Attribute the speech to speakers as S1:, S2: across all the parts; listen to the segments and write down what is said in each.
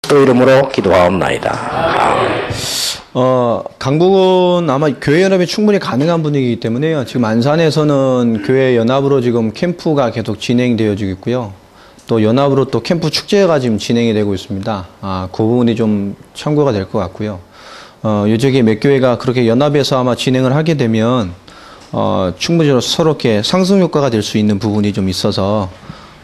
S1: 그리스도 이름으로 기도하옵나이다.
S2: 강북은 아마 교회 연합이 충분히 가능한 분위기이기 때문에요. 지금 안산에서는 교회 연합으로 지금 캠프가 계속 진행되어지고 있고요. 또 연합으로 또 캠프 축제가 지금 진행이 되고 있습니다. 그 부분이 좀 참고가 될 것 같고요. 요쪽에 몇 교회가 그렇게 연합해서 아마 진행을 하게 되면 충분히 서로 이렇게 상승 효과가 될 수 있는 부분이 좀 있어서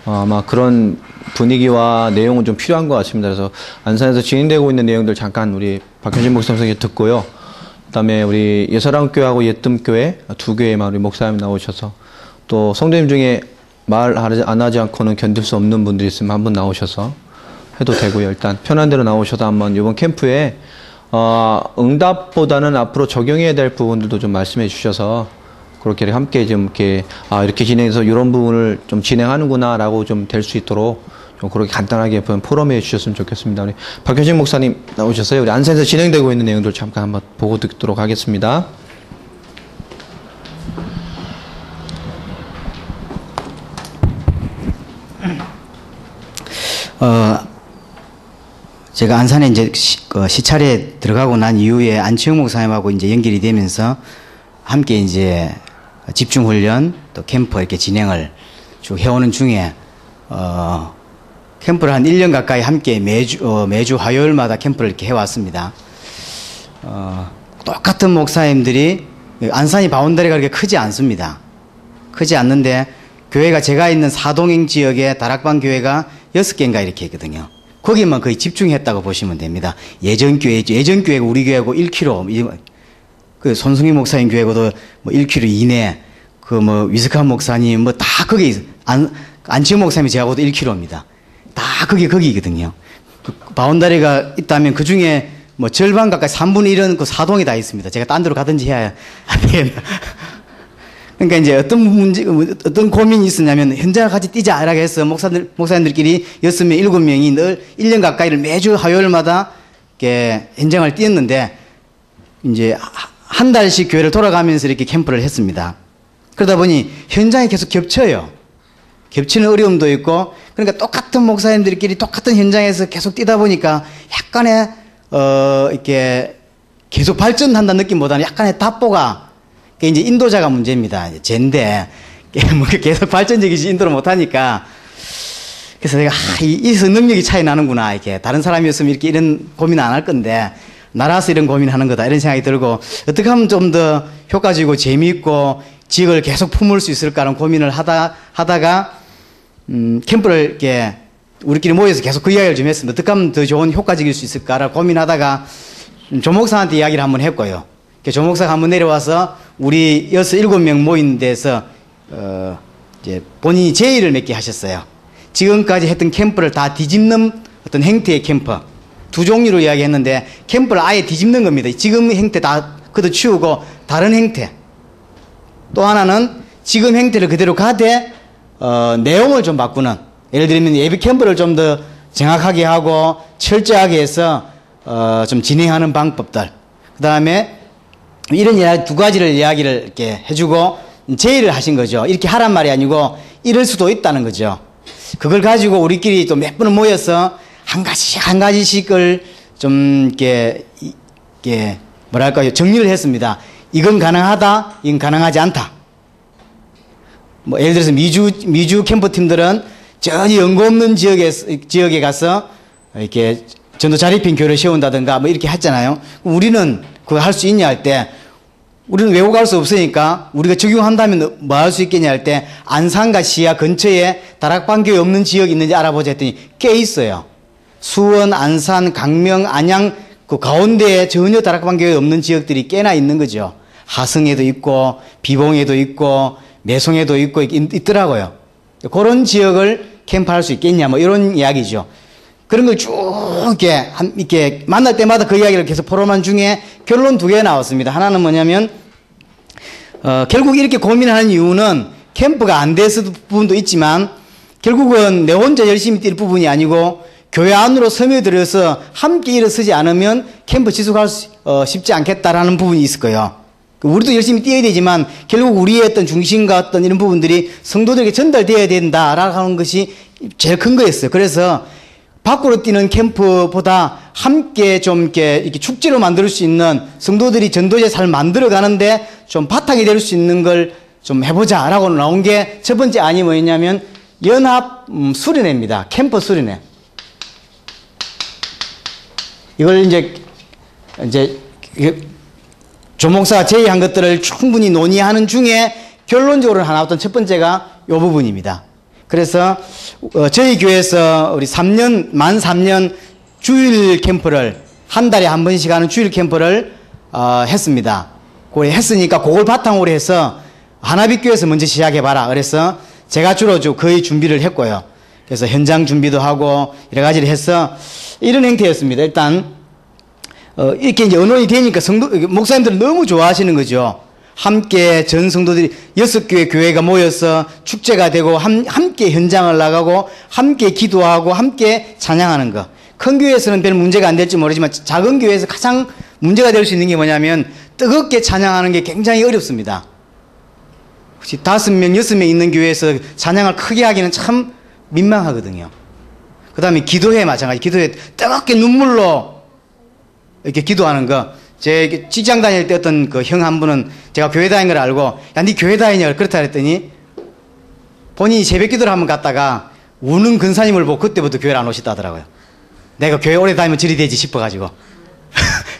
S2: 아마 그런 분위기와 내용은 좀 필요한 것 같습니다. 그래서 안산에서 진행되고 있는 내용들 잠깐 우리 박현진 목사님께 듣고요. 그다음에 우리 예사랑교회하고 예뜸교회 두 교회만 우리 목사님 나오셔서 또 성도님 중에 말 안 하지 않고는 견딜 수 없는 분들이 있으면 한번 나오셔서 해도 되고요. 일단 편한 대로 나오셔서 한번 이번 캠프에 응답보다는 앞으로 적용해야 될 부분들도 좀 말씀해 주셔서 그렇게 함께 좀 이렇게 진행해서 이런 부분을 좀 진행하는구나라고 좀 될 수 있도록 좀 그렇게 간단하게 포럼해 주셨으면 좋겠습니다. 우리 박현식 목사님 나오셨어요. 우리 안산에서 진행되고 있는 내용들 잠깐 한번 보고 듣도록 하겠습니다.
S3: 제가 안산에 이제 시찰에 들어가고 난 이후에 안치영 목사님하고 이제 연결이 되면서 함께 이제 집중훈련 또 캠프 이렇게 진행을 쭉 해오는 중에 캠프를 한 1년 가까이 함께 매주 화요일마다 캠프를 이렇게 해왔습니다. 똑같은 목사님들이 안산이 바운더리가 그렇게 크지 않습니다. 크지 않는데 교회가 제가 있는 사동행 지역에 다락방 교회가 6개인가 이렇게 있거든요. 거기만 거의 집중했다고 보시면 됩니다. 예전 교회가 우리 교회고 1km, 그 손승희 목사님 교회고도 뭐 1km 이내, 위스칸 목사님 다 거기 안치영 목사님이 제하고도 1km입니다. 다 거기거든요. 그 바운다리가 있다면 그 중에 절반 가까이 3분의 1은 그 사동이 다 있습니다. 제가 딴 데로 가든지 해야 되겠나. 그러니까 이제 어떤 고민이 있었냐면 현장을 같이 뛰자라고 해서 목사님들끼리 6명, 7명이 늘 1년 가까이를 매주 화요일마다 이렇게 현장을 뛰었는데 이제 한 달씩 교회를 돌아가면서 이렇게 캠프를 했습니다. 그러다 보니 현장이 계속 겹쳐요. 겹치는 어려움도 있고 그러니까 똑같은 목사님들끼리 똑같은 현장에서 계속 뛰다 보니까 약간의 이렇게 계속 발전한다는 느낌보다는 약간의 답보가 이제 인도자가 문제입니다. 젠데 계속 발전적이지 인도를 못하니까 그래서 내가 이 능력이 차이 나는구나 이렇게 다른 사람이었으면 이렇게 이런 고민 안 할 건데 나라서 이런 고민하는 거다 이런 생각이 들고 어떻게 하면 좀 더 효과적이고 재미있고 지역을 계속 품을 수 있을까라는 고민을 하다가 캠프를 이렇게 우리끼리 모여서 계속 그 이야기를 좀 했습니다. 어떻게 하면 더 좋은 효과적일 수 있을까라고 고민하다가 조 목사한테 이야기를 한번 했고요. 조 목사가 한번 내려와서 우리 6, 7명 모인 데서 이제 본인이 제의를 몇 개 하셨어요. 지금까지 했던 캠프를 다 뒤집는 어떤 행태의 캠프. 두 종류로 이야기했는데 캠프를 아예 뒤집는 겁니다. 지금 행태 다 그대로 치우고 다른 행태. 또 하나는 지금 행태를 그대로 가되 내용을 좀 바꾸는, 예를 들면 예비 캠프를 좀 더 정확하게 하고 철저하게 해서 좀 진행하는 방법들. 그 다음에 이런 이야기 두 가지를 이야기를 이렇게 해주고 제의를 하신 거죠. 이렇게 하란 말이 아니고 이럴 수도 있다는 거죠. 그걸 가지고 우리끼리 또 몇 번을 모여서 한 가지씩을 좀 이렇게 뭐랄까요, 정리를 했습니다. 이건 가능하다, 이건 가능하지 않다. 뭐 예를 들어서 미주 캠프팀들은 전혀 연고 없는 지역에 가서 이렇게 전도 자립형 교회를 세운다든가 뭐 이렇게 했잖아요. 우리는 그거 할 수 있냐 할 때, 우리는 외국 갈 수 없으니까 우리가 적용한다면 뭐 할 수 있겠냐 할 때, 안산과 시야 근처에 다락방 교회 없는 지역이 있는지 알아보자 했더니 꽤 있어요. 수원, 안산, 강명, 안양 그 가운데에 전혀 다락방 교회 없는 지역들이 꽤나 있는 거죠. 하성에도 있고 비봉에도 있고 매송에도 있고 있더라고요. 그런 지역을 캠프할 수 있겠냐 뭐 이런 이야기죠. 그런 걸 쭉 이렇게 만날 때마다 그 이야기를 계속 포럼한 중에 결론 두 개 나왔습니다. 하나는 뭐냐면 결국 이렇게 고민하는 이유는 캠프가 안 됐을 부분도 있지만 결국은 내 혼자 열심히 뛸 부분이 아니고 교회 안으로 스며들어서 함께 일어서지 않으면 캠프 지속할 수 쉽지 않겠다라는 부분이 있을 거예요. 우리도 열심히 뛰어야 되지만 결국 우리의 어떤 중심과 어떤 이런 부분들이 성도들에게 전달되어야 된다라고 하는 것이 제일 큰 거였어요. 그래서 밖으로 뛰는 캠프보다 함께 좀 이렇게 축제로 만들 수 있는 성도들이 전도제 잘 만들어 가는데 좀 바탕이 될 수 있는 걸 좀 해보자 라고 나온 게 첫 번째 안이 뭐였냐면 연합 수련회입니다. 캠프 수련회. 이걸 이제 조목사가 제의한 것들을 충분히 논의하는 중에 결론적으로 하나 나왔던 첫 번째가 이 부분입니다. 그래서 저희 교회에서 우리 만 3년 주일 캠프를 한 달에 한 번씩 하는 주일 캠프를 했습니다. 그걸 했으니까 그걸 바탕으로 해서 하나빛교회에서 먼저 시작해봐라. 그래서 제가 주로 거의 준비를 했고요. 그래서 현장 준비도 하고 여러 가지를 해서 이런 행태였습니다. 일단 이렇게 이제 언론이 되니까 목사님들은 너무 좋아하시는 거죠. 함께 전 성도들이 6교회 교회가 모여서 축제가 되고 함께 현장을 나가고 함께 기도하고 함께 찬양하는 거. 큰 교회에서는 별 문제가 안 될지 모르지만 작은 교회에서 가장 문제가 될 수 있는 게 뭐냐면 뜨겁게 찬양하는 게 굉장히 어렵습니다. 혹시 5명, 6명 있는 교회에서 찬양을 크게 하기는 참 민망하거든요. 그 다음에 기도회 마찬가지. 기도회 뜨겁게 눈물로 이렇게 기도하는 거. 제 직장 다닐 때 어떤 그 형 한 분은 제가 교회 다닌 걸 알고, 야, 니 교회 다니냐? 그렇다 그랬더니 본인이 새벽 기도를 한번 갔다가 우는 근사님을 보고 그때부터 교회를 안 오셨다 하더라고요. 내가 교회 오래 다니면 저리 되지 싶어가지고.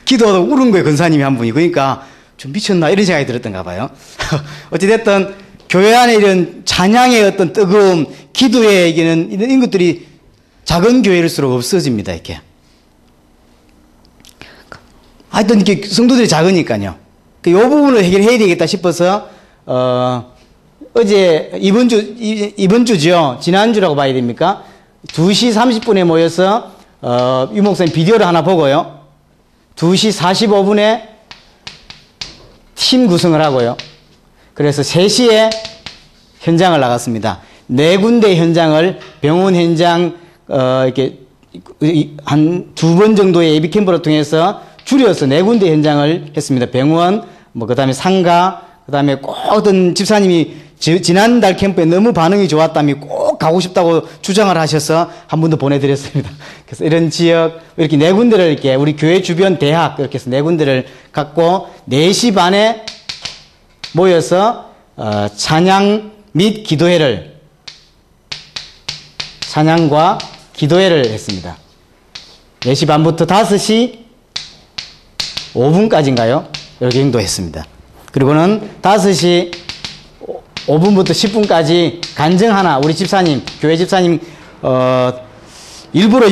S3: 기도하다 우는 거예요, 근사님이 한 분이. 그러니까 좀 미쳤나? 이런 생각이 들었던가 봐요. 어찌됐든 교회 안에 이런 찬양의 어떤 뜨거움, 기도의 이런 것들이 작은 교회일수록 없어집니다, 이렇게. 하여튼 이렇게 성도들이 작으니까요. 이 부분을 해결해야 되겠다 싶어서, 어제, 이번 주죠. 지난주라고 봐야 됩니까? 2시 30분에 모여서, 유 목사님 비디오를 하나 보고요. 2시 45분에 팀 구성을 하고요. 그래서 3시에 현장을 나갔습니다. 4군데 현장을 병원 현장, 이렇게, 한 2번 정도의 예비캠프를 통해서 줄여서 4군데 현장을 했습니다. 병원, 그 다음에 상가, 그 다음에 꼭 어떤 집사님이 지난달 캠프에 너무 반응이 좋았다며 꼭 가고 싶다고 주장을 하셔서 한 분 더 보내드렸습니다. 그래서 이런 지역, 이렇게 4군데를 이렇게 우리 교회 주변 대학, 이렇게 해서 4군데를 갖고 4시 반에 모여서, 찬양 및 기도회를, 찬양과 기도회를 했습니다. 4시 반부터 5시 5분까지인가요? 이렇게 인도했습니다. 그리고는 5시 5분부터 10분까지 간증 하나, 우리 집사님, 교회 집사님, 일부러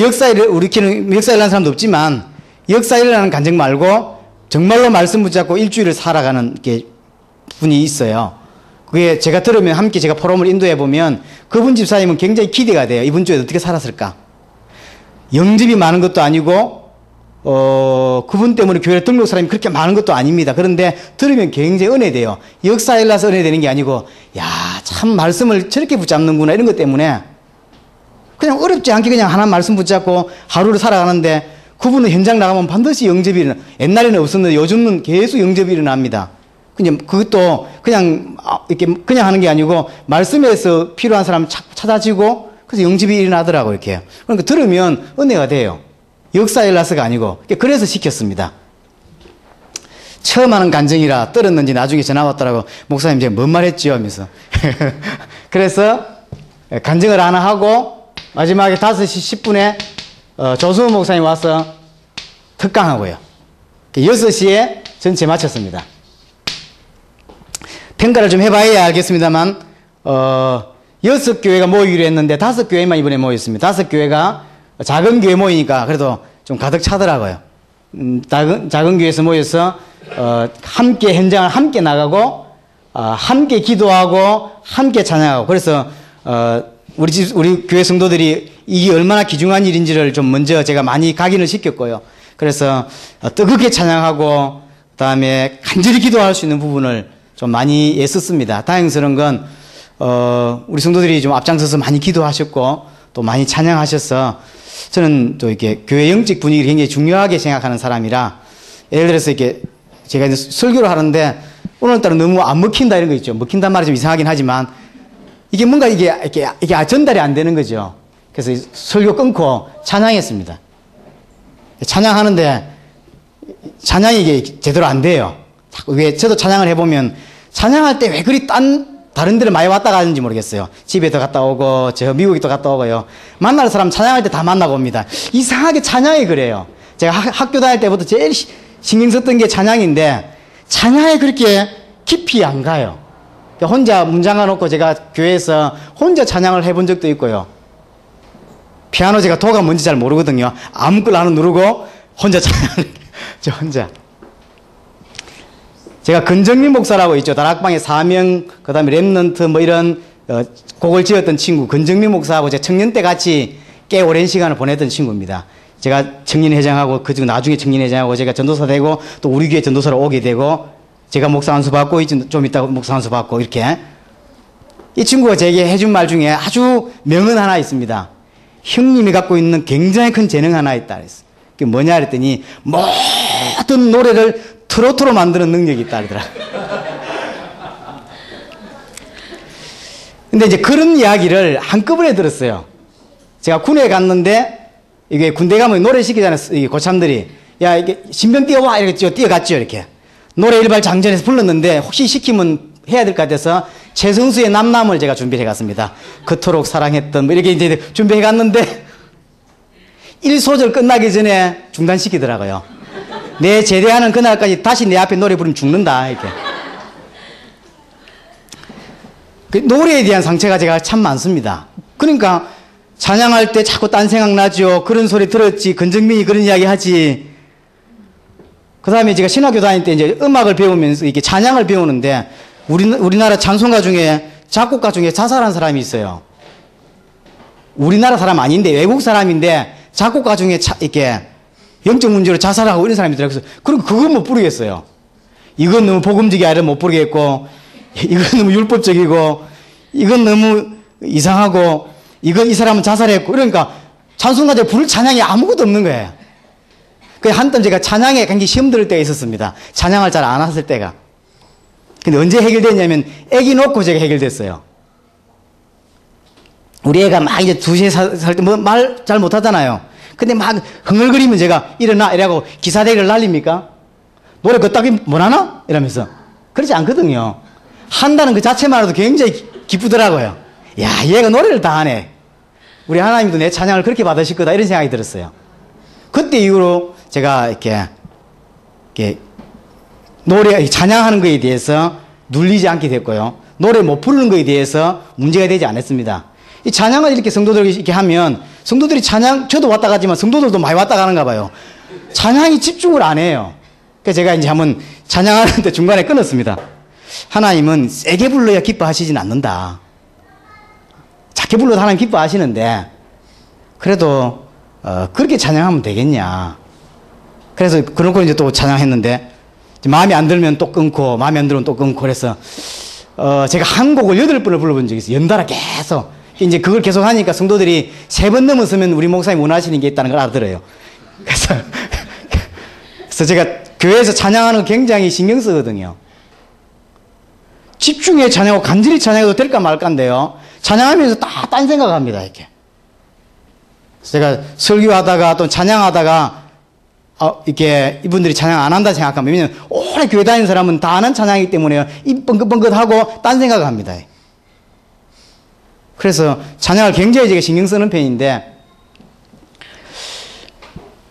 S3: 우리끼리는 역사를 하는 사람도 없지만, 역사를 하는 간증 말고, 정말로 말씀 붙잡고 일주일을 살아가는 게 분이 있어요. 그게 제가 들으면 함께 제가 포럼을 인도해 보면, 그분 집사님은 굉장히 기대가 돼요. 이번 주에 어떻게 살았을까? 영집이 많은 것도 아니고, 그분 때문에 교회에 등록 사람이 그렇게 많은 것도 아닙니다. 그런데 들으면 굉장히 은혜돼요. 역사일라서 은혜되는 게 아니고, 야, 참 말씀을 저렇게 붙잡는구나, 이런 것 때문에 그냥 어렵지 않게 그냥 하나 말씀 붙잡고 하루를 살아가는데, 그분은 현장 나가면 반드시 영접이 일어나. 옛날에는 없었는데 요즘은 계속 영접이 일어납니다. 그냥 그것도 그냥 이렇게 그냥 하는 게 아니고 말씀에서 필요한 사람 찾아지고, 그래서 영접이 일어나더라고, 이렇게. 그러니까 들으면 은혜가 돼요. 역사일라스가 아니고. 그래서 시켰습니다. 처음 하는 간증이라 떨었는지 나중에 전화 왔더라고. 목사님 제가 뭔 말 했지요? 하면서. 그래서 간증을 하나 하고 마지막에 5시 10분에 조수호 목사님 와서 특강하고요. 6시에 전체 마쳤습니다. 평가를 좀 해봐야 알겠습니다만 6교회가 모이기로 했는데 5교회만 이번에 모였습니다. 5교회가 작은 교회 모이니까 그래도 좀 가득 차더라고요. 작은 교회에서 모여서 함께 현장을 함께 나가고 함께 기도하고 함께 찬양하고, 그래서 우리 교회 성도들이 이게 얼마나 귀중한 일인지를 좀 먼저 제가 많이 각인을 시켰고요. 그래서 뜨겁게 찬양하고 그다음에 간절히 기도할 수 있는 부분을 좀 많이 애썼습니다. 다행스러운 건 우리 성도들이 좀 앞장서서 많이 기도하셨고 또 많이 찬양하셔서, 저는 또 이렇게 교회 영적 분위기를 굉장히 중요하게 생각하는 사람이라, 예를 들어서 이렇게 제가 이제 설교를 하는데 오늘따라 너무 안 먹힌다 이런 거 있죠. 먹힌단 말이 좀 이상하긴 하지만 이게 뭔가 이게 전달이 안 되는 거죠. 그래서 설교 끊고 찬양했습니다. 찬양하는데 찬양이 이게 제대로 안 돼요. 왜 저도 찬양을 해보면 찬양할 때 왜 그리 다른 데를 많이 왔다 가는지 모르겠어요. 집에도 갔다 오고 저 미국에도 갔다 오고요. 만날 사람 찬양할 때 다 만나고 옵니다. 이상하게 찬양이 그래요. 제가 학교 다닐 때부터 제일 신경 썼던 게 찬양인데 찬양에 그렇게 깊이 안 가요. 혼자 문장가 놓고 제가 교회에서 혼자 찬양을 해본 적도 있고요. 피아노 제가 도가 뭔지 잘 모르거든요. 아무거나 하나 누르고 혼자 찬양을 저 혼자. 제가 근정민 목사라고 있죠. 다락방에 사명, 그 다음에 랩넌트 뭐 이런 곡을 지었던 친구 근정민 목사하고 제가 청년 때 같이 꽤 오랜 시간을 보냈던 친구입니다. 제가 청년회장하고 그중 나중에 청년회장하고 제가 전도사 되고 또 우리 교회 전도사로 오게 되고 제가 목사 한수 받고 좀 이따가 목사 한수 받고 이렇게 이 친구가 제게 해준 말 중에 아주 명언 하나 있습니다. 형님이 갖고 있는 굉장히 큰 재능 하나 있다 그랬어요. 그게 뭐냐 그랬더니 모든 노래를 트로트로 만드는 능력이 있다 그러더라. 근데 이제 그런 이야기를 한꺼번에 들었어요. 제가 군에 갔는데 이게 군대 가면 노래 시키잖아요. 고참들이 야 이게 신병 뛰어와 이렇게 뛰어갔죠 이렇게 노래 일발 장전해서 불렀는데 혹시 시키면 해야 될 것 같아서 최성수의 남남을 제가 준비해 갔습니다. 그토록 사랑했던 뭐 이렇게 이제 준비해 갔는데 1소절 끝나기 전에 중단시키더라고요. 내 제대하는 그날까지 다시 내 앞에 노래 부르면 죽는다 이렇게. 그 노래에 대한 상처가 제가 참 많습니다. 그러니까 찬양할 때 자꾸 딴 생각 나죠. 그런 소리 들었지. 근정민이 그런 이야기 하지. 그 다음에 제가 신학교 다닐 때 이제 음악을 배우면서 이게 찬양을 배우는데 우리나라 찬송가 중에 작곡가 중에 자살한 사람이 있어요. 우리나라 사람 아닌데 외국 사람인데 작곡가 중에 이렇게 영적 문제로 자살하고 이런 사람이 있더라고요. 그럼 그건 못 부르겠어요. 이건 너무 복음적이 아니라 못 부르겠고 이건 너무 율법적이고 이건 너무 이상하고 이건 이 사람은 자살했고 그러니까 찬송가제 부를 찬양이 아무것도 없는 거예요. 그래서 한때 제가 찬양에 굉장히 시험 들을 때가 있었습니다. 찬양을 잘 안 했을 때가. 근데 언제 해결됐냐면 애기 놓고 제가 해결됐어요. 우리 애가 막 이제 2살 살 때 뭐 말 잘 못하잖아요. 근데 막 흥얼거리면 제가 일어나 이래고 기사대기를 날립니까? 노래 그따위 못하나? 이러면서. 그렇지 않거든요. 한다는 그 자체만으로도 굉장히 기쁘더라고요. 야, 얘가 노래를 다 하네. 우리 하나님도 내 찬양을 그렇게 받으실 거다 이런 생각이 들었어요. 그때 이후로 제가 이렇게 노래 찬양하는 거에 대해서 눌리지 않게 됐고요. 노래 못 부르는 거에 대해서 문제가 되지 않았습니다. 이 찬양을 이렇게 성도들이 이렇게 하면 성도들이 찬양 저도 왔다 가지만 성도들도 많이 왔다 가는가 봐요. 찬양이 집중을 안 해요. 그래서 제가 이제 한번 찬양하는데 중간에 끊었습니다. 하나님은 세게 불러야 기뻐하시진 않는다. 작게 불러도 하나님 기뻐하시는데 그래도 그렇게 찬양하면 되겠냐. 그래서 그런 걸 이제 또 찬양했는데 마음에 안 들면 또 끊고 마음에 안 들면 또 끊고 그래서 제가 한 곡을 8번을 불러본 적이 있어요. 연달아 계속. 이제 그걸 계속 하니까 성도들이 3번 넘었으면 우리 목사님 원하시는 게 있다는 걸 알아들어요. 그래서 제가 교회에서 찬양하는 거 굉장히 신경 쓰거든요. 집중해 찬양하고 간절히 찬양해도 될까 말까인데요. 찬양하면서 다 딴 생각합니다. 이렇게. 제가 설교하다가 또 찬양하다가 이렇게 이분들이 찬양 안 한다 생각하면 왜냐면 오래 교회 다니는 사람은 다 아는 찬양이기 때문에 입 뻥긋뻥긋하고 딴 생각을 합니다. 그래서 찬양을 굉장히 제가 신경 쓰는 편인데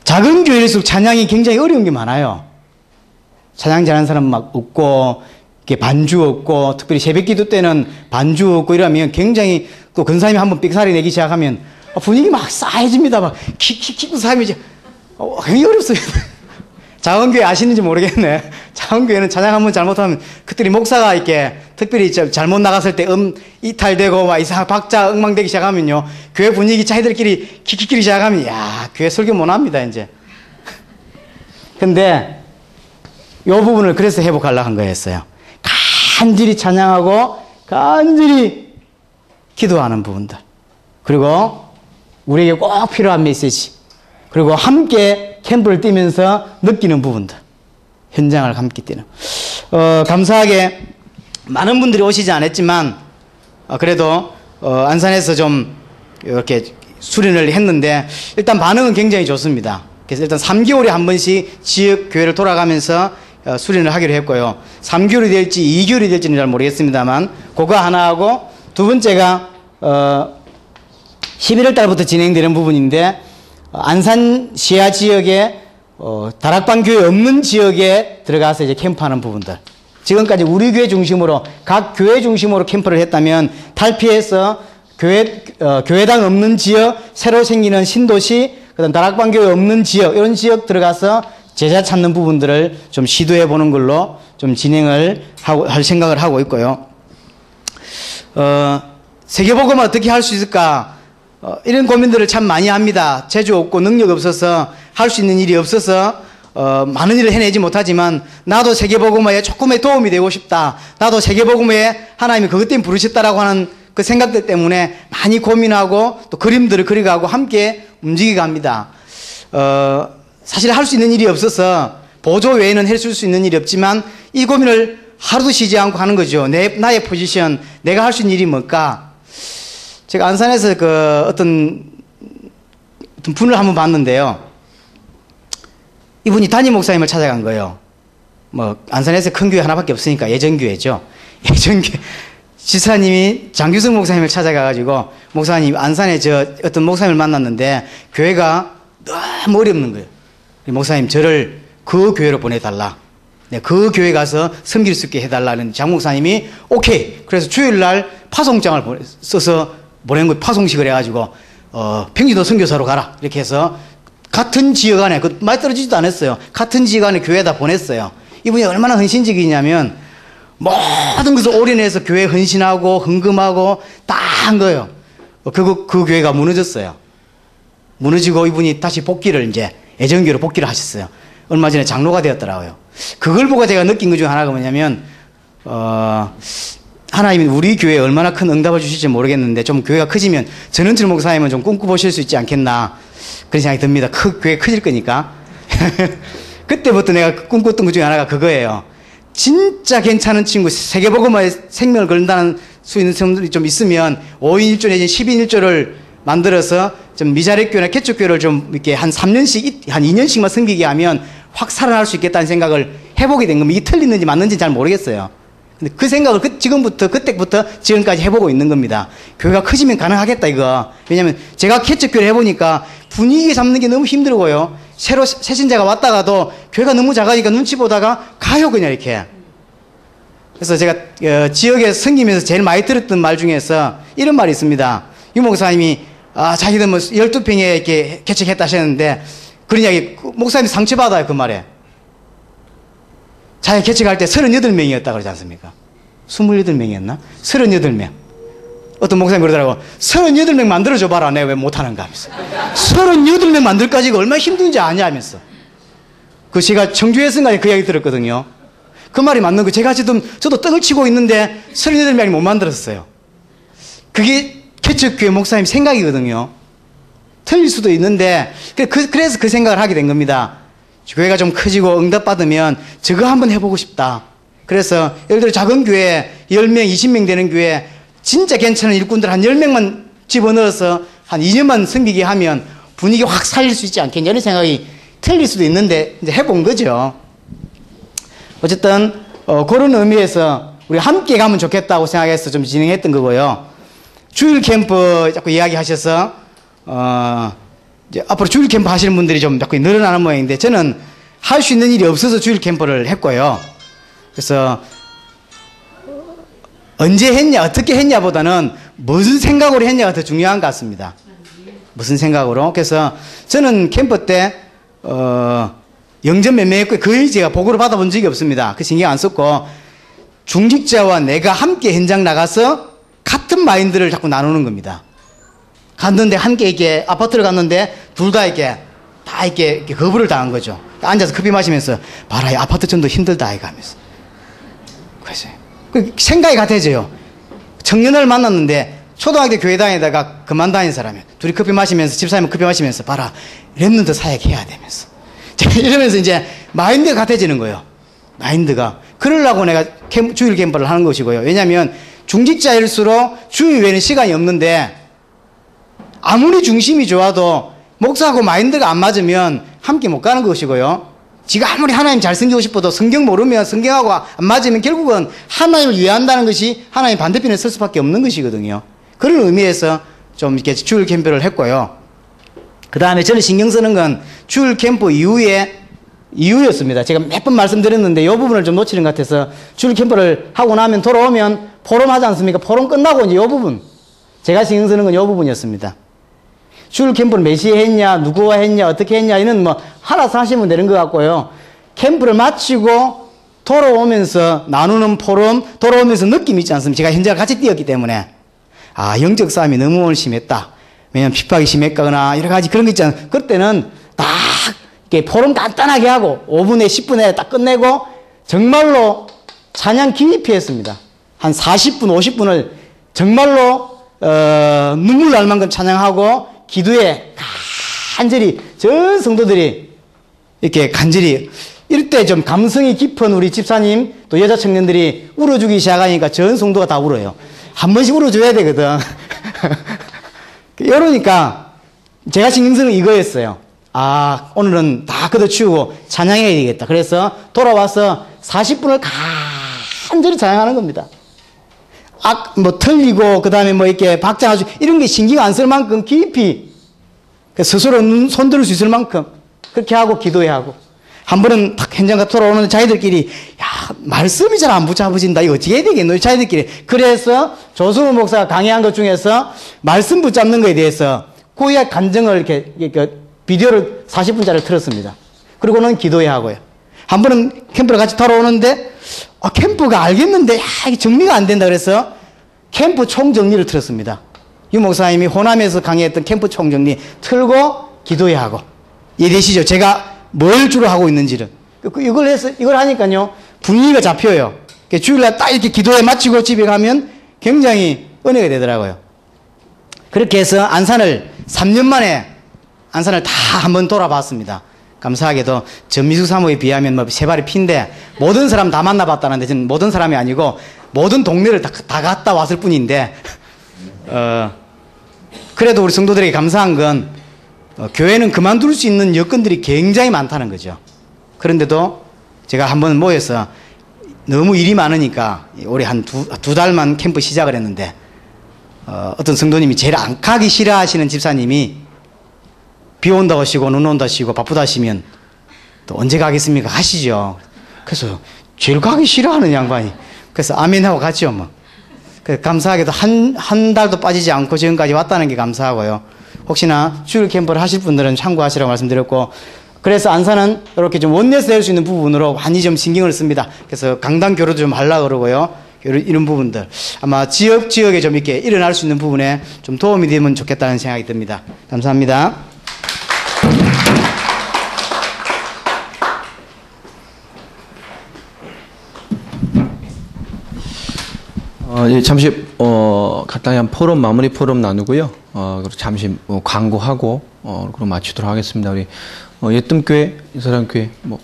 S3: 작은 교회일수록 찬양이 굉장히 어려운 게 많아요. 찬양 잘하는 사람 막 없고 이렇게 반주 없고 특별히 새벽기도 때는 반주 없고 이러면 굉장히 또 근사님이 한번 삑사리 내기 시작하면 분위기 막 싸해집니다. 막 킥킥킥 사람이 이제 굉장히 어렵습니다. 작은 교회 아시는지 모르겠네. 작은 교회는 찬양 한번 잘못하면 그들이 목사가 이렇게 특별히 잘못 나갔을 때 이탈되고 막 이상 박자 엉망되기 시작하면요. 교회 분위기 자기들끼리 킥킥킥 시작하면 야 교회 설교 못합니다 이제. 근데 이 부분을 그래서 회복하려고 한 거였어요. 간절히 찬양하고 간절히 기도하는 부분들. 그리고 우리에게 꼭 필요한 메시지. 그리고 함께 캠프를 뛰면서 느끼는 부분들. 현장을 함께 뛰는. 감사하게 많은 분들이 오시지 않았지만 그래도 안산에서 좀 이렇게 수련을 했는데 일단 반응은 굉장히 좋습니다. 그래서 일단 3개월에 한 번씩 지역 교회를 돌아가면서 수련을 하기로 했고요. 3개월이 될지 2개월이 될지는 잘 모르겠습니다만 그거 하나 하고 두 번째가 11월 달부터 진행되는 부분인데 안산 시야 지역에 다락방 교회 없는 지역에 들어가서 이제 캠프하는 부분들. 지금까지 우리 교회 중심으로 각 교회 중심으로 캠프를 했다면 탈피해서 교회당 없는 지역, 새로 생기는 신도시, 그다음 다락방 교회 없는 지역 이런 지역 들어가서 제자 찾는 부분들을 좀 시도해 보는 걸로 좀 진행을 할 생각을 하고 있고요. 세계복음을 어떻게 할 수 있을까? 이런 고민들을 참 많이 합니다. 재주 없고 능력 없어서 할 수 있는 일이 없어서 많은 일을 해내지 못하지만 나도 세계복음화에 조금의 도움이 되고 싶다. 나도 세계복음화에 하나님이 그것 때문에 부르셨다라고 하는 그 생각들 때문에 많이 고민하고 또 그림들을 그려가고 함께 움직이게 합니다. 사실 할 수 있는 일이 없어서 보조 외에는 해줄 수 있는 일이 없지만 이 고민을 하루도 쉬지 않고 하는 거죠. 나의 포지션, 내가 할 수 있는 일이 뭘까? 제가 안산에서 어떤 분을 한번 봤는데요. 이분이 담임 목사님을 찾아간 거예요. 안산에서 큰 교회 하나밖에 없으니까 예전교회죠. 예전교회. 지사님이 장규성 목사님을 찾아가가지고, 목사님, 안산에 어떤 목사님을 만났는데, 교회가 너무 어렵는 거예요. 목사님, 저를 그 교회로 보내달라. 네, 그 교회 가서 섬길 수 있게 해달라는 장 목사님이, 오케이. 그래서 주일날 파송장을 써서 보낸 거, 파송식을 해가지고, 평지도 선교사로 가라. 이렇게 해서, 같은 지역 안에, 많이 떨어지지도 않았어요. 같은 지역 안에 교회에다 보냈어요. 이분이 얼마나 헌신적이냐면, 모든 것을 올인해서 교회에 헌신하고, 헌금하고, 다 한 거예요. 그 교회가 무너졌어요. 무너지고 이분이 다시 복귀를 애정교회로 복귀를 하셨어요. 얼마 전에 장로가 되었더라고요. 그걸 보고 제가 느낀 것 중 하나가 뭐냐면, 하나님이 우리 교회에 얼마나 큰 응답을 주실지 모르겠는데, 좀 교회가 커지면, 전은철 목사님은 좀 꿈꿔보실 수 있지 않겠나. 그런 생각이 듭니다. 교회 커질 거니까. 그때부터 내가 꿈꿨던 것 중에 하나가 그거예요. 진짜 괜찮은 친구, 세계복음화에 생명을 걸는다는 수 있는 사람들이 좀 있으면 5인 1조 내지 10인 1조를 만들어서 좀 미자립교회나 개척교회를 좀 이렇게 한 3년씩, 한 2년씩만 섬기게 하면 확 살아날 수 있겠다는 생각을 해보게 된 겁니다. 이게 틀리는지 맞는지 잘 모르겠어요. 근데 그 생각을 그때부터 지금까지 해보고 있는 겁니다. 교회가 커지면 가능하겠다, 이거. 왜냐면 제가 개척교회를 해보니까 분위기 잡는 게 너무 힘들고요. 새로 새신자가 왔다가도 교회가 너무 작으니까 눈치 보다가 가요, 그냥 이렇게. 그래서 제가 지역에 섬기면서 제일 많이 들었던 말 중에서 이런 말이 있습니다. 유 목사님이 자기들 12평에 이렇게 개척했다 하셨는데 그런 이야기, 목사님이 상처받아요, 그 말에. 자기 개척할 때 38명이었다 그러지 않습니까? 28명이었나? 38명. 어떤 목사님이 그러더라고. 38명 만들어줘 봐라. 내가 왜 못하는가 하면서. 38명 만들까지가 얼마나 힘든지 아냐 하면서. 제가 청주에서인가 그 이야기 들었거든요. 그 말이 맞는 거. 제가 지금 저도 떡을 치고 있는데 38명이 못 만들었어요. 그게 개척교회 목사님 생각이거든요. 틀릴 수도 있는데 그래서 그 생각을 하게 된 겁니다. 교회가 좀 커지고 응답받으면 저거 한번 해보고 싶다. 그래서 예를 들어 작은 교회 10명, 20명 되는 교회 진짜 괜찮은 일꾼들 한 10명만 집어넣어서 한 2년만 섬기게 하면 분위기 확 살릴 수 있지 않겠냐 이런 생각이 틀릴 수도 있는데 이제 해본 거죠. 어쨌든 그런 의미에서 우리 함께 가면 좋겠다고 생각해서 좀 진행했던 거고요. 주일 캠프 자꾸 이야기하셔서 이제 앞으로 주일 캠프 하시는 분들이 좀 자꾸 늘어나는 모양인데 저는 할 수 있는 일이 없어서 주일 캠프를 했고요. 그래서 언제 했냐, 어떻게 했냐보다는 무슨 생각으로 했냐가 더 중요한 것 같습니다. 무슨 생각으로? 그래서 저는 캠프 때 영전 몇 명 했고 거의 제가 보고를 받아본 적이 없습니다. 그 신경 안 썼고 중직자와 내가 함께 현장 나가서 같은 마인드를 자꾸 나누는 겁니다. 갔는데 함께 이렇게 아파트를 갔는데 둘 다 이렇게 거부를 당한 거죠. 앉아서 커피 마시면서 봐라, 이 아파트 전도 힘들다 이거 하면서. 그래서 생각이 같아져요. 청년을 만났는데 초등학교 교회 다니다가 그만 다닌 사람이에요. 둘이 커피 마시면서, 집사님은 커피 마시면서 봐라, 랩런트 사역해야 되면서. 이러면서 이제 마인드가 같아지는 거예요. 마인드가. 그러려고 내가 주일 캠프를 하는 것이고요. 왜냐하면 중직자일수록 주일 외에는 시간이 없는데 아무리 중심이 좋아도 목사하고 마인드가 안 맞으면 함께 못 가는 것이고요. 지가 아무리 하나님 잘 섬기고 싶어도 성경 모르면 성경하고 안 맞으면 결국은 하나님을 위한다는 것이 하나님 반대편에 설 수밖에 없는 것이거든요. 그런 의미에서 좀 이렇게 주일 캠프를 했고요. 그 다음에 저는 신경 쓰는 건 주일 캠프 이후였습니다. 제가 몇 번 말씀드렸는데 이 부분을 좀 놓치는 것 같아서 주일 캠프를 하고 나면 돌아오면 포럼 하지 않습니까? 포럼 끝나고 이제 이 부분. 제가 신경 쓰는 건 이 부분이었습니다. 주일 캠프를 몇 시에 했냐, 누구와 했냐, 어떻게 했냐, 이는 뭐 알아서 하시면 되는 것 같고요. 캠프를 마치고 돌아오면서 나누는 포럼, 돌아오면서 느낌이 있지 않습니까? 제가 현장을 같이 뛰었기 때문에. 아, 영적 싸움이 너무 오늘 심했다. 왜냐면 핍박이 심했거나 여러 가지 그런 거 있잖아요. 그때는 딱 이렇게 포럼 간단하게 하고 5분에 10분에 딱 끝내고 정말로 찬양 깊이 했습니다. 한 40분, 50분을 정말로 눈물 날 만큼 찬양하고 기도에 간절히 전 성도들이 이렇게 간절히 이럴 때 좀 감성이 깊은 우리 집사님 또 여자 청년들이 울어주기 시작하니까 전 성도가 다 울어요. 한 번씩 울어줘야 되거든. 이러니까 제가 신경 쓰는 이거였어요. 아, 오늘은 다 걷어치우고 찬양해야 되겠다. 그래서 돌아와서 40분을 간절히 찬양하는 겁니다. 뭐 틀리고 그 다음에 뭐 이렇게 박자 아주 이런 게 신경 안 쓸 만큼 깊이 스스로 손 들 수 있을 만큼 그렇게 하고 기도해야 하고 한 번은 딱 현장가 돌아오는데 자기들끼리 야 말씀이 잘 안 붙잡아진다 이거 어떻게 해야 되겠노 자기들끼리 그래서 조승우 목사가 강의한 것 중에서 말씀 붙잡는 거에 대해서 고의의 간증을 이렇게 비디오를 40분짜리 틀었습니다. 그리고는 기도해야 하고요. 한 번은 캠프를 같이 돌아오는데 캠프가 알겠는데 이게 정리가 안 된다 그래서 캠프 총정리를 틀었습니다. 유 목사님이 호남에서 강의했던 캠프 총정리 틀고 기도해야 하고 이해되시죠? 제가 뭘 주로 하고 있는지를 이걸 하니까요 분위기가 잡혀요. 주일날 딱 이렇게 기도에 마치고 집에 가면 굉장히 은혜가 되더라고요. 그렇게 해서 안산을 3년 만에 안산을 다 한번 돌아봤습니다. 감사하게도 전미숙 사모에 비하면 뭐 세 발이 핀데 모든 사람 다 만나봤다는데 저는 모든 사람이 아니고 모든 동네를 다 갔다 왔을 뿐인데 그래도 우리 성도들에게 감사한 건 교회는 그만둘 수 있는 여건들이 굉장히 많다는 거죠. 그런데도 제가 한번 모여서 너무 일이 많으니까 올해 한 두 달만 캠프 시작을 했는데 어떤 성도님이 제일 안 가기 싫어하시는 집사님이 비 온다고 하시고 눈 온다 하시고 바쁘다 하시면 또 언제 가겠습니까? 가시죠. 그래서 제일 가기 싫어하는 양반이 그래서 아멘하고 갔죠 뭐. 감사하게도 한 달도 빠지지 않고 지금까지 왔다는 게 감사하고요. 혹시나 주일 캠프를 하실 분들은 참고하시라고 말씀드렸고 그래서 안산은 이렇게 좀 원내에서 될 수 있는 부분으로 많이 좀 신경을 씁니다. 그래서 강당 교류도 좀 하려고 그러고요. 이런 부분들 아마 지역에 좀 이렇게 일어날 수 있는 부분에 좀 도움이 되면 좋겠다는 생각이 듭니다. 감사합니다.
S2: 예, 잠시 간단히 한 포럼 마무리 포럼 나누고요. 그리고 잠시 광고하고 그럼 마치도록 하겠습니다. 우리 예뜸교회 이사람교회 뭐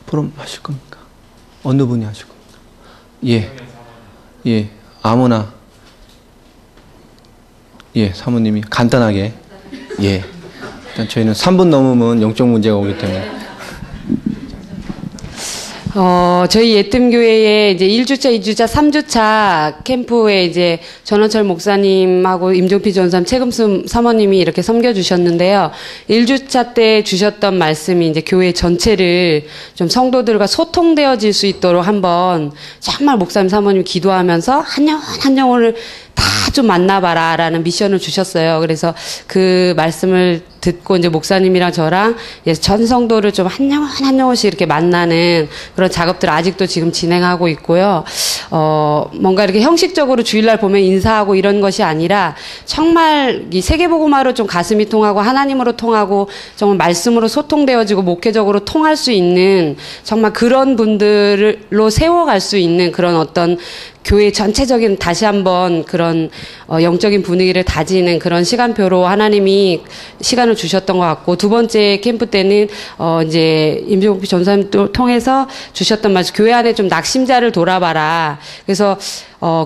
S2: 포럼 하실 겁니까? 어느 분이 하실 겁니까? 예, 아무나 사모님이 간단하게 일단 저희는 3분 넘으면 영적 문제가 오기 때문에.
S4: 저희 예뜸교회에 이제 1주차, 2주차, 3주차 캠프에 이제 전원철 목사님하고 임종필 전사님, 최금순 사모님이 이렇게 섬겨주셨는데요. 1주차 때 주셨던 말씀이 이제 교회 전체를 좀 성도들과 소통되어질 수 있도록 한번 정말 목사님, 사모님 기도하면서 한 영혼을 다 좀 만나봐라 라는 미션을 주셨어요. 그래서 그 말씀을 듣고 이제 목사님이랑 저랑 전 성도를 좀 한 영혼씩 이렇게 만나는 그런 작업들을 아직도 지금 진행하고 있고요. 뭔가 이렇게 형식적으로 주일날 보면 인사하고 이런 것이 아니라 정말 이 세계복음화로 좀 가슴이 통하고 하나님으로 통하고 정말 말씀으로 소통되어지고 목회적으로 통할 수 있는 정말 그런 분들로 세워갈 수 있는 그런 어떤 교회 전체적인 다시 한번 그런 영적인 분위기를 다지는 그런 시간표로 하나님이 시간을 주셨던 것 같고, 두 번째 캠프 때는 이제 임종필 전사님 통해서 주셨던 말씀, 교회 안에 좀 낙심자를 돌아봐라. 그래서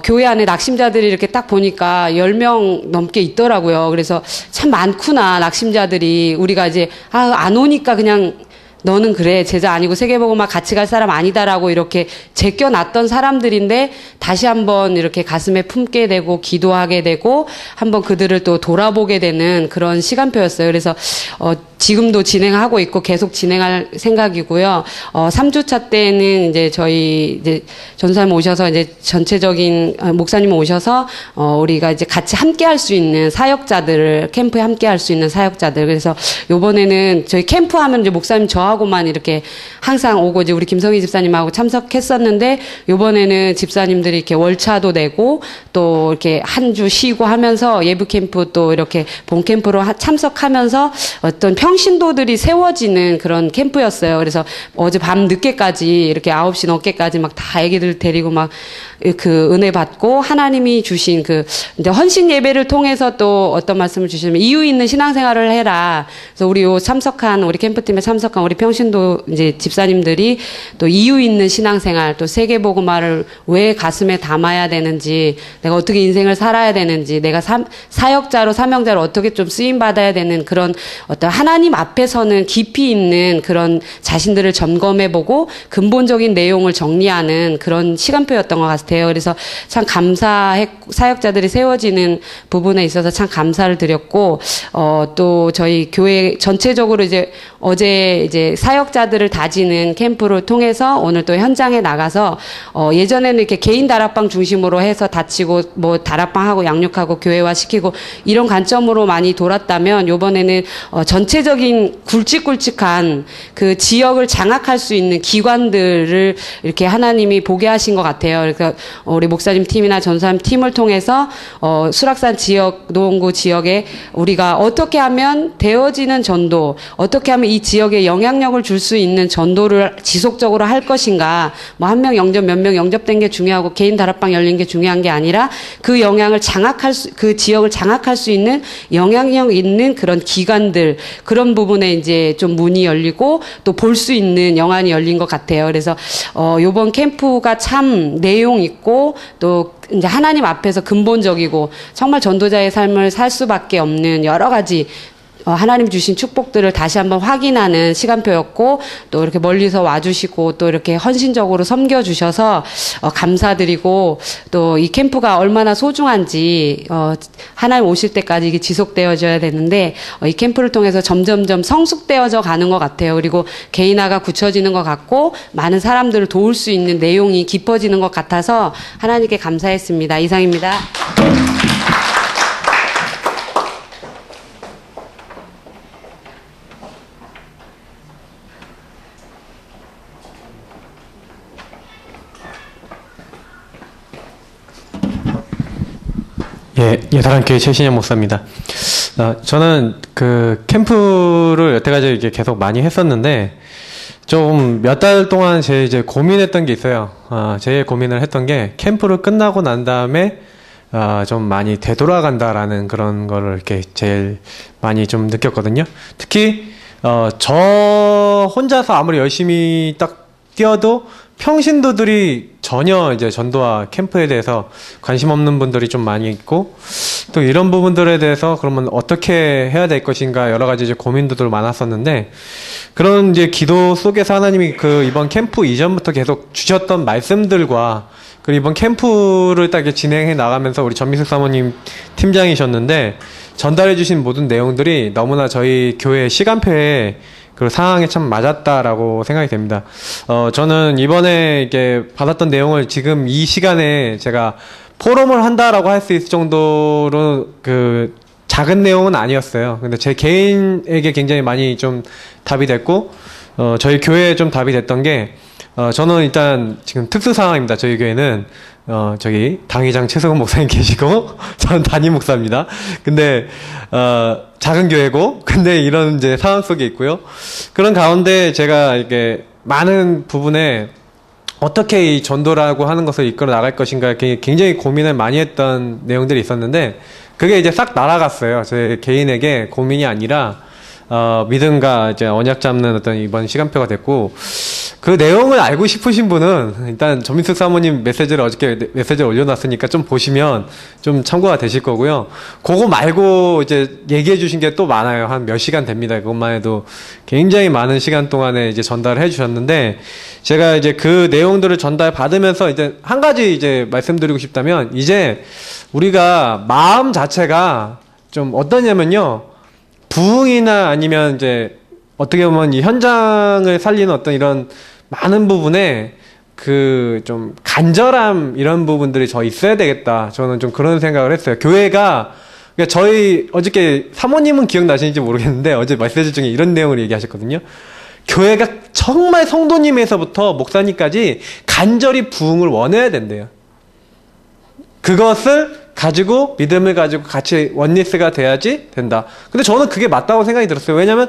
S4: 교회 안에 낙심자들이 이렇게 딱 보니까 10명 넘게 있더라고요. 그래서 참 많구나, 낙심자들이. 우리가 이제 안 오니까 그냥 너는 그래, 제자 아니고 세계복음화 같이 갈 사람 아니다라고 이렇게 제껴놨던 사람들인데, 다시 한번 이렇게 가슴에 품게 되고 기도하게 되고 한번 그들을 또 돌아보게 되는 그런 시간표였어요. 그래서 지금도 진행하고 있고 계속 진행할 생각이고요. 3주차 때는 이제 저희 이제 전사님 오셔서 이제 전체적인 목사님 오셔서 우리가 이제 같이 함께 할 수 있는 사역자들을, 캠프에 함께 할 수 있는 사역자들. 그래서 요번에는 저희 캠프 하면 이제 목사님 저하고만 이렇게 항상 오고 이제 우리 김성희 집사님하고 참석했었는데, 요번에는 집사님들이 이렇게 월차도 내고 또 이렇게 한 주 쉬고 하면서 예부 캠프 또 이렇게 본 캠프로 참석하면서 어떤 평신도들이 세워지는 그런 캠프였어요. 그래서 어제 밤 늦게까지 이렇게 9시 넘게까지 막 다 애기들 데리고 막 그 은혜 받고, 하나님이 주신 그 이제 헌신 예배를 통해서 또 어떤 말씀을 주시면 이유 있는 신앙생활을 해라. 그래서 우리 참석한, 우리 캠프팀에 참석한 우리 평신도 이제 집사님들이 또 이유 있는 신앙생활, 또 세계복음화를 왜 가슴에 담아야 되는지, 내가 어떻게 인생을 살아야 되는지, 내가 사역자로 사명자로 어떻게 좀 쓰임 받아야 되는 그런 어떤 하나님 앞에서는 깊이 있는 그런 자신들을 점검해보고 근본적인 내용을 정리하는 그런 시간표였던 것 같아요. 그래서 참 감사했고, 사역자들이 세워지는 부분에 있어서 참 감사를 드렸고, 또 저희 교회 전체적으로 이제 어제 이제 사역자들을 다지는 캠프를 통해서 오늘 또 현장에 나가서 예전에는 이렇게 개인 다락방 중심으로 해서 다치고 뭐 다락방하고 양육하고 교회화 시키고 이런 관점으로 많이 돌았다면, 요번에는 전체적인 굵직굵직한 그 지역을 장악할 수 있는 기관들을 이렇게 하나님이 보게 하신 것 같아요. 그러니까 우리 목사님 팀이나 전사님 팀을 통해서 수락산 지역, 노원구 지역에 우리가 어떻게 하면 되어지는 전도, 어떻게 하면 이 지역에 영향력을 줄 수 있는 전도를 지속적으로 할 것인가. 뭐 한 명 영접, 몇 명 영접된 게 중요하고 개인 다락방 열린 게 중요한 게 아니라 그 영향을 장악할 수, 그 지역을 장악할 수 있는 영향력 있는 그런 기관들, 그런 부분에 이제 좀 문이 열리고 또 볼 수 있는 영안이 열린 것 같아요. 그래서 요번 캠프가 참 내용 있고 또 이제 하나님 앞에서 근본적이고 정말 전도자의 삶을 살 수밖에 없는 여러 가지 하나님 주신 축복들을 다시 한번 확인하는 시간표였고, 또 이렇게 멀리서 와주시고 또 이렇게 헌신적으로 섬겨주셔서 감사드리고, 또 이 캠프가 얼마나 소중한지 하나님 오실 때까지 이게 지속되어져야 되는데 이 캠프를 통해서 점점점 성숙되어져 가는 것 같아요. 그리고 개인화가 굳혀지는 것 같고 많은 사람들을 도울 수 있는 내용이 깊어지는 것 같아서 하나님께 감사했습니다. 이상입니다.
S5: 예, 예사랑교회 최신현 목사입니다. 저는 그 캠프를 여태까지 이렇게 계속 많이 했었는데, 좀 몇 달 동안 제 이제 고민했던 게 있어요. 제 고민을 했던 게, 캠프를 끝나고 난 다음에 좀 많이 되돌아간다라는 그런 거를 이렇게 제일 많이 좀 느꼈거든요. 특히 저 혼자서 아무리 열심히 딱 뛰어도 평신도들이 전혀 이제 전도와 캠프에 대해서 관심 없는 분들이 좀 많이 있고, 또 이런 부분들에 대해서 그러면 어떻게 해야 될 것인가 여러 가지 이제 고민들도 많았었는데, 그런 이제 기도 속에서 하나님이 그 이번 캠프 이전부터 계속 주셨던 말씀들과, 그리고 이번 캠프를 딱 이렇게 진행해 나가면서 우리 전미숙 사모님 팀장이셨는데 전달해 주신 모든 내용들이 너무나 저희 교회 시간표에 그 상황에 참 맞았다라고 생각이 됩니다. 저는 이번에 이렇게 받았던 내용을 지금 이 시간에 제가 포럼을 한다라고 할 수 있을 정도로 그 작은 내용은 아니었어요. 근데 제 개인에게 굉장히 많이 좀 답이 됐고, 저희 교회에 좀 답이 됐던 게, 저는 일단 지금 특수 상황입니다. 저희 교회는 저기 당회장 최석원 목사님 계시고 저는 담임 목사입니다. 근데 작은 교회고, 근데 이런 이제 상황 속에 있고요. 그런 가운데 제가 이렇게 많은 부분에 어떻게 이 전도라고 하는 것을 이끌어 나갈 것인가 굉장히 고민을 많이 했던 내용들이 있었는데 그게 이제 싹 날아갔어요. 제 개인에게 고민이 아니라 믿음과 이제 언약 잡는 어떤 이번 시간표가 됐고 그 내용을 알고 싶으신 분은 일단 전민숙 사모님 메시지를 어저께 메시지를 올려놨으니까 좀 보시면 좀 참고가 되실 거고요. 그거 말고 이제 얘기해 주신 게 또 많아요. 한 몇 시간 됩니다. 그것만 해도 굉장히 많은 시간 동안에 이제 전달을 해 주셨는데 제가 이제 그 내용들을 전달 받으면서 이제 한 가지 이제 말씀드리고 싶다면 이제 우리가 마음 자체가 좀 어떠냐면요. 부흥이나 아니면 이제 어떻게 보면 이 현장을 살리는 어떤 이런 많은 부분에 그 좀 간절함 이런 부분들이 저 있어야 되겠다. 저는 좀 그런 생각을 했어요. 교회가 그러니까 저희 어저께 사모님은 기억나시는지 모르겠는데 어제 메시지 중에 이런 내용을 얘기하셨거든요. 교회가 정말 성도님에서부터 목사님까지 간절히 부흥을 원해야 된대요. 그것을 가지고 믿음을 가지고 같이 원리스가 돼야지 된다. 근데 저는 그게 맞다고 생각이 들었어요. 왜냐면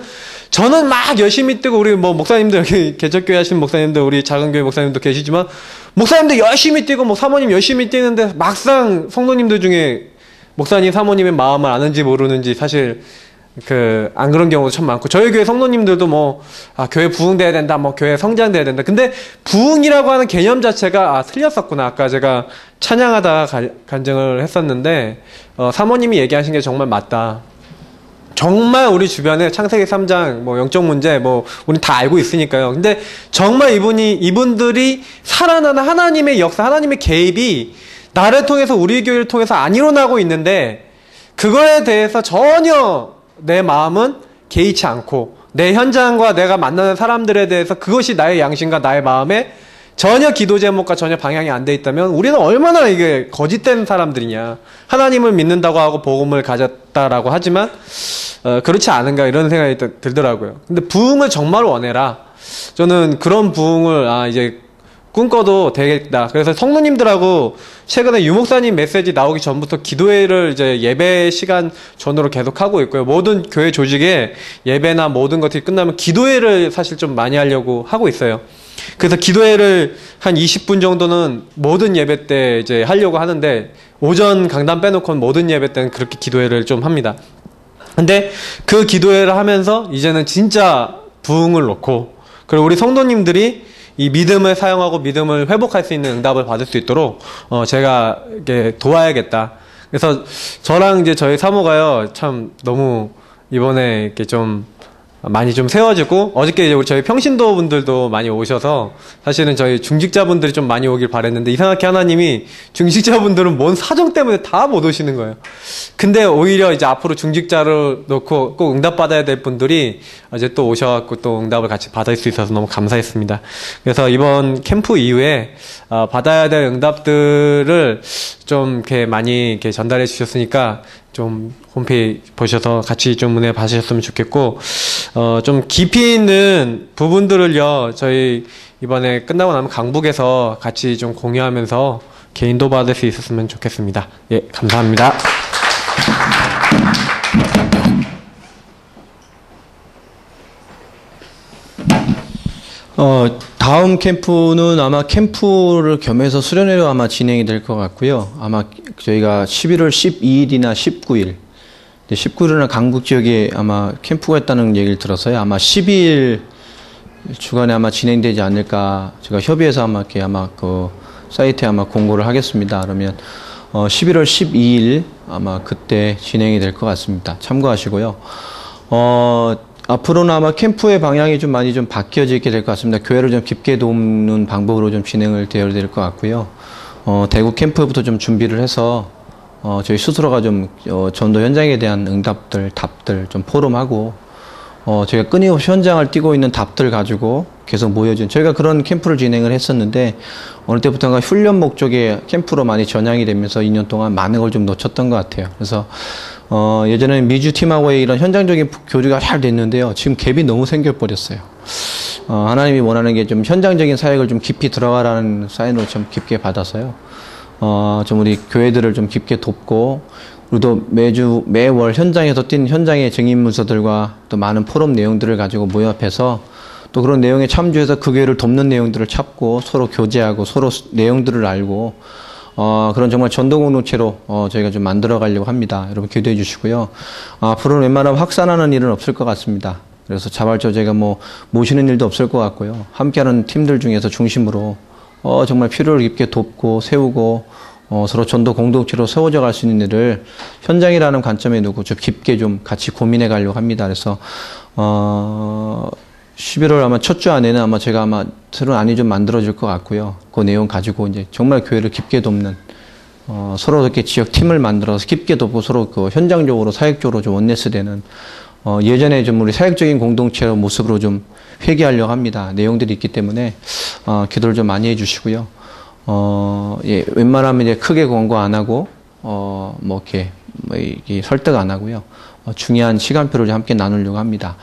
S5: 저는 막 열심히 뛰고 우리 뭐 목사님들 여기 개척교회 하시는 목사님들 우리 작은 교회 목사님도 계시지만 목사님들 열심히 뛰고 뭐 사모님 열심히 뛰는데 막상 성도님들 중에 목사님 사모님의 마음을 아는지 모르는지 사실 안 그런 경우도 참 많고 저희 교회 성도님들도 교회 부흥돼야 된다 뭐 교회 성장돼야 된다. 근데 부흥이라고 하는 개념 자체가 틀렸었구나. 아까 제가 찬양하다 간증을 했었는데 사모님이 얘기하신 게 정말 맞다. 정말 우리 주변에 창세기 3장 뭐 영적 문제 뭐 우리 다 알고 있으니까요. 근데 정말 이분들이 살아나는 하나님의 역사, 하나님의 개입이 나를 통해서 우리 교회를 통해서 안 일어나고 있는데 그거에 대해서 전혀 내 마음은 개의치 않고 내 현장과 내가 만나는 사람들에 대해서 그것이 나의 양심과 나의 마음에 전혀 기도 제목과 전혀 방향이 안 돼 있다면 우리는 얼마나 이게 거짓된 사람들이냐. 하나님을 믿는다고 하고 복음을 가졌다라고 하지만 그렇지 않은가 이런 생각이 들더라고요. 근데 부흥을 정말 원해라. 저는 그런 부흥을 이제 꿈꿔도 되겠다. 그래서 성도님들하고 최근에 유목사님 메시지 나오기 전부터 기도회를 이제 예배 시간 전으로 계속 하고 있고요. 모든 교회 조직에 예배나 모든 것들이 끝나면 기도회를 사실 좀 많이 하려고 하고 있어요. 그래서 기도회를 한 20분 정도는 모든 예배 때 이제 하려고 하는데 오전 강단 빼놓고는 모든 예배 때는 그렇게 기도회를 좀 합니다. 근데 그 기도회를 하면서 이제는 진짜 부흥을 놓고 그리고 우리 성도님들이 이 믿음을 사용하고 믿음을 회복할 수 있는 응답을 받을 수 있도록 제가 이렇게 도와야겠다. 그래서 저랑 이제 저희 사모가요 참 너무 이번에 이렇게 좀 많이 좀 세워지고 어저께 이제 우리 저희 평신도 분들도 많이 오셔서 사실은 저희 중직자분들이 좀 많이 오길 바랬는데 이상하게 하나님이 중직자분들은 뭔 사정 때문에 다 못 오시는 거예요. 근데 오히려 이제 앞으로 중직자를 놓고 꼭 응답받아야 될 분들이 이제 또 오셔갖고 또 응답을 같이 받을 수 있어서 너무 감사했습니다. 그래서 이번 캠프 이후에 받아야 될 응답들을 좀 이렇게 많이 이렇게 전달해 주셨으니까 좀 홈페이지 보셔서 같이 좀 은혜 받으셨으면 좋겠고 좀 깊이 있는 부분들을요 저희 이번에 끝나고 나면 강북에서 같이 좀 공유하면서 개인도 받을 수 있었으면 좋겠습니다. 예, 감사합니다.
S2: 다음 캠프는 아마 캠프를 겸해서 수련회로 아마 진행이 될 것 같고요. 아마 저희가 11월 12일이나 19일, 19일은 강북 지역에 아마 캠프가 있다는 얘기를 들어서요. 아마 12일 주간에 아마 진행되지 않을까. 제가 협의해서 아마 이렇게 아마 그 사이트에 아마 공고를 하겠습니다. 그러면 11월 12일 아마 그때 진행이 될 것 같습니다. 참고하시고요. 앞으로는 아마 캠프의 방향이 좀 많이 좀 바뀌어지게 될 것 같습니다. 교회를 좀 깊게 돕는 방법으로 좀 진행을 되어야 될 것 같고요. 대구 캠프부터 좀 준비를 해서 저희 스스로가 좀 전도 현장에 대한 응답들, 답들 좀 포럼하고 저희가 끊임없이 현장을 뛰고 있는 답들 가지고 계속 모여진 저희가 그런 캠프를 진행을 했었는데 어느 때부터인가 훈련 목적의 캠프로 많이 전향이 되면서 2년 동안 많은 걸 좀 놓쳤던 것 같아요. 그래서 예전에는 미주팀하고의 이런 현장적인 교류가 잘 됐는데요. 지금 갭이 너무 생겨버렸어요. 하나님이 원하는 게 좀 현장적인 사역을 좀 깊이 들어가라는 사인으로 좀 깊게 받아서요. 좀 우리 교회들을 좀 깊게 돕고, 우리도 매월 현장에서 뛴 현장의 증인 문서들과 또 많은 포럼 내용들을 가지고 모집해서 또 그런 내용에 참조해서 그 교회를 돕는 내용들을 찾고 서로 교제하고 서로 내용들을 알고 그런 정말 전도 공동체로 저희가 좀 만들어 가려고 합니다. 여러분 기도해 주시고요. 앞으로는 웬만하면 확산하는 일은 없을 것 같습니다. 그래서 자발적으로 제가 뭐 모시는 일도 없을 것 같고요. 함께하는 팀들 중에서 중심으로 정말 필요를 깊게 돕고 세우고 서로 전도 공동체로 세워져 갈 수 있는 일을 현장이라는 관점에 두고 좀 깊게 좀 같이 고민해 가려고 합니다. 그래서 11월 아마 첫 주 안에는 아마 제가 아마 새로운 안이 좀 만들어질 것 같고요. 그 내용 가지고 이제 정말 교회를 깊게 돕는 서로 이렇게 지역 팀을 만들어서 깊게 돕고 서로 그 현장적으로 사역적으로 좀 원네스 되는 예전에 좀 우리 사역적인 공동체 모습으로 좀 회귀하려고 합니다. 내용들이 있기 때문에 기도를 좀 많이 해주시고요. 예, 웬만하면 이제 크게 권고 안 하고 이렇게 설득 안 하고요. 중요한 시간표를 좀 함께 나누려고 합니다.